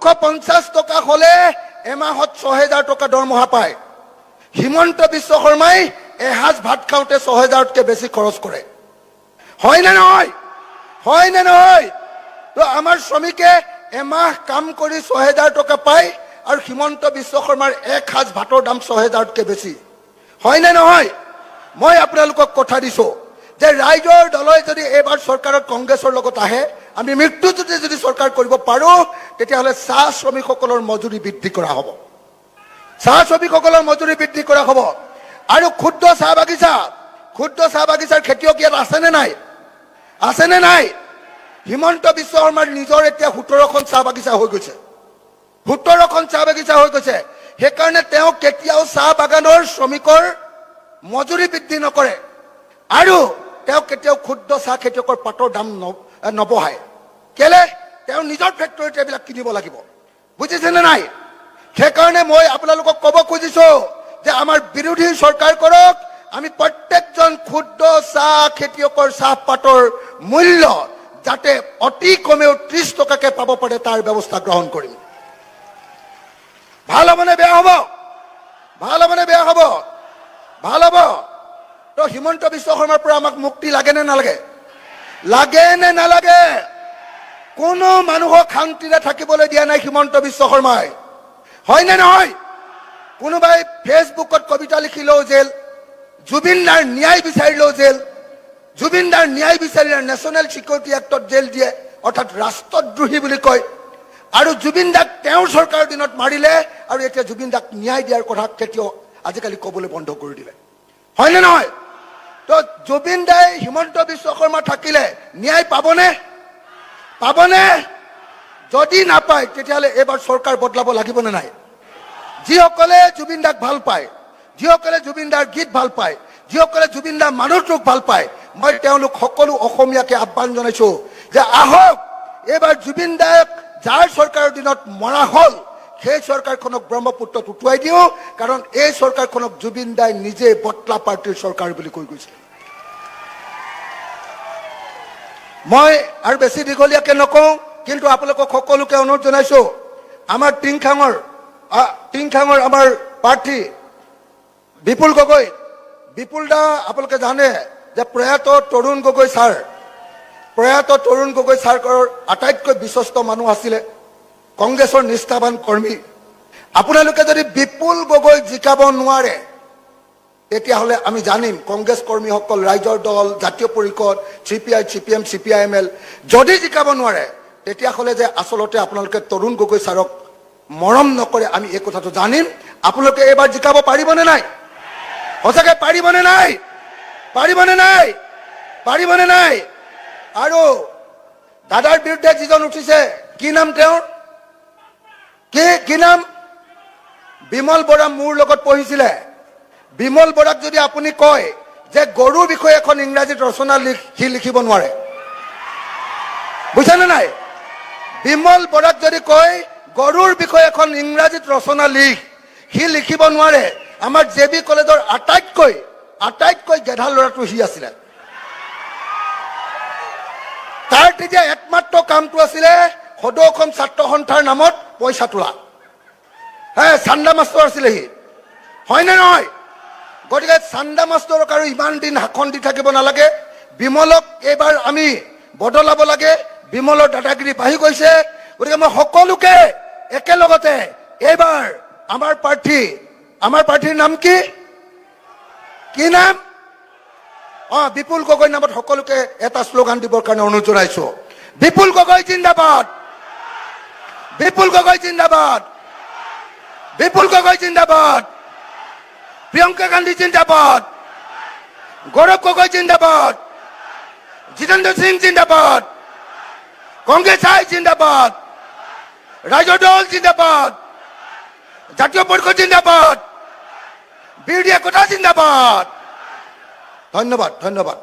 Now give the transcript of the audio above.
250 টকা হলে এমাহত 6000 টকা দৰমহা পায় হিমন্ত বিশ্ব শৰ্মাই এসাঁজ ভাত খাওঁতে 6000তকৈ বেছি খৰচ কৰে হয় না নহয় হয় না নহয় তো আমাৰ শ্ৰমিকে এমাহ কাম কৰি 6000 টকা পায় আৰু হিমন্ত বিশ্ব শৰ্মাৰ এক সাঁজ ভাতৰ দাম 6000তকৈ বেছি হয় না নহয় মই আপোনালোকক কথা দিছো যে ৰাইজৰ দলই যদি এবাৰ চৰকাৰত কংগ্ৰেছৰ লগত আহে আমি মৃত্যুজুতি যদি চৰকাৰ কৰিব পাৰো তেতিয়াহ'লে চাহ শ্ৰমিকসকলৰ মজুৰি বৃদ্ধি কৰা হ'ব চাহ শ্ৰমিকসকলৰ মজুৰি বৃদ্ধি কৰা হ'ব আৰু ক্ষুদ্ৰ চাহ বাগিচাৰ খেতিয়ক ইয়াত আছেনে নাই হিমন্ত বিশ্ব শৰ্মাৰ নিজৰ এতিয়া 17খন চাহ বাগিচা হৈ গৈছে 17খন চাহ বাগিচা হৈ গৈছে সেইকাৰণে তেওঁ কেতিয়াও চাহ বাগানৰ শ্ৰমিকৰ মজুৰি বৃদ্ধি নকৰে আৰু তেওঁ কেতিয়াও ক্ষুদ্ৰ চাহ খেতিয়কৰ পাতৰ দাম নবঢ়ায় কেলে তেওঁ নিজৰ ফেক্টৰীতে এইবিলাক কিনিব লাগিব বুজিছেনে নাই সেইকাৰণে মই আপোনালোকক ক'ব খুজিছো যে আমাৰ বিৰোধী চৰকাৰ কৰক আমি প্ৰত্যেকজন ক্ষুদ্ৰ চাহ খেতিয়কৰ চাহপাতৰ মূল্য যাতে অতি কমেও 30 টকাকে পাব পাৰে তাৰ ব্যৱস্থা গ্ৰহণ কৰিম ভাল হ'বনে বেয়া হ'ব ভাল হ'ব তো হিমন্ত বিশ্ব শৰ্মাৰ পৰা আমাক মুক্তি লাগে নে নালাগে কোনো মানুহক শান্তিৰে থাকিবলৈ দিয়া নাই হিমন্ত বিশ্ব শৰ্মাই হয় নে নহয় কোনোবাই ফেচবুকত কবিতা লিখিলেও জেল জুবিনদাৰ ন্যায় বিচাৰিলেও জেল জুবিনদাৰ ন্যায় বিচাৰিলে নেশ্যনেল চিকিউৰিটি এক্টত জেল দিয়ে অৰ্থাৎ ৰাষ্ট্ৰদ্ৰোহী বুলি কয় আৰু জুবিনদাক তেওঁৰ চৰকাৰৰ দিনত মাৰিলে আৰু এতিয়া জুবিনদাক ন্যায় দিয়াৰ কথা কেতিয়াও আজিকালি ক'বলৈ বন্ধ কৰি দিলে হয় নে নহয় তো জুবিনদাই হিমন্ত বিশ্ব শৰ্মা থাকিলে ন্যায় পাবনে যদি নাপায় তেতিয়াহ'লে এবাৰ চৰকাৰ বদলাব লাগিবনে নাই যিসকলে জুবিনদাক ভাল পায় যিসকলে জুবিনদাৰ গীত ভাল পায় যিসকলে জুবিনদাৰ মানুহটোক ভাল পায় মই তেওঁলোক সকলো অসমীয়াকে আহ্বান জনাইছো যে আহক এবাৰ জুবিনদাক যাৰ চৰকাৰৰ দিনত মৰা হ'ল সেই চৰকাৰখনক ব্ৰহ্মপুত্ৰত উটুৱাই দিওঁ কাৰণ এই চৰকাৰখনক জুবিনদাই নিজে বটলা পাৰ্টিৰ চৰকাৰ বুলি কৈ গৈছে মই আৰু বেছি দীঘলীয়াকে নকওঁ কিন্তু আপোনালোকক সকলোকে অনুৰোধ জনাইছো আমাৰ টিংখাঙৰ আমাৰ প্ৰাৰ্থী বিপুল দা আপোনালোকে জানে যে প্ৰয়াত তৰুণ গগৈ ছাৰৰ আটাইতকৈ বিশ্বস্ত মানুহ আছিলে কংগ্ৰেছৰ নিষ্ঠাবান কৰ্মী আপোনালোকে যদি বিপুল গগৈ জিকাব নোৱাৰে তেতিয়াহ'লে আমি জানিম কংগ্ৰেছ কৰ্মীসকল ৰাইজৰ দল জাতীয় পৰিষদ CPI CPM CPIML যদি জিকাব নোৱাৰে তেতিয়াহ'লে যে আচলতে আপোনালোকে তৰুণ গগৈ ছাৰক মৰম নকৰে আমি এই কথাটো জানিম আপোনালোকে এবাৰ জিকাব পাৰিবনে নাই সঁচাকৈ পাৰিবনে নাই আৰু দাদাৰ বিৰুদ্ধে যিজন উঠিছে কি নাম তেওঁৰ কি নাম বিমল বৰা মোৰ লগত পঢ়িছিলে বিমল বৰাক যদি আপুনি কয় যে গৰুৰ বিষয়ে এখন ইংৰাজীত ৰচনা লিখিব নোৱাৰে বুজিছেনে নাই বিমল বৰাক যদি কয় গৰুৰ বিষয়ে এখন ইংৰাজীত ৰচনা সি লিখিব নোৱাৰে আমাৰ JB কলেজৰ আটাইতকৈ গেধা ল'ৰাটো সি আছিলে তাৰ তেতিয়া একমাত্ৰ কামটো আছিলে সদৌখন ছাত্ৰ সন্থাৰ নামত পইচা তোলা চান্দা মাষ্টৰ আছিলে সি হয় নে নহয় গতিকে চান্দা মাষ্টৰক আৰু ইমান দিন শাসন দি থাকিব নালাগে বিমলক এইবাৰ আমি বদলাব লাগে বিমলৰ দাদাগিৰি বাঢ়ি গৈছে গতিকে মই সকলোকে একেলগতে এইবাৰ আমাৰ প্ৰাৰ্থীৰ নাম কি নাম বিপুল গগৈ নামত সকলোকে এটা শ্লোগান দিবৰ কাৰণে অনুৰোধ জনাইছো বিপুল গগৈ জিন্দাবাদ প্ৰিয়ংকা গান্ধী জিন্দাবাদ গৌৰৱ গগৈ জিন্দাবাদ জিতেন্দ্ৰ সিং জিন্দাবাদ কংগ্ৰেছ জিন্দাবাদ ৰাইজৰ দল জিন্দাবাদ জাতীয় পৰিষদ জিন্দাবাদ বিৰোধী একতা জিন্দাবাদ ধন্যবাদ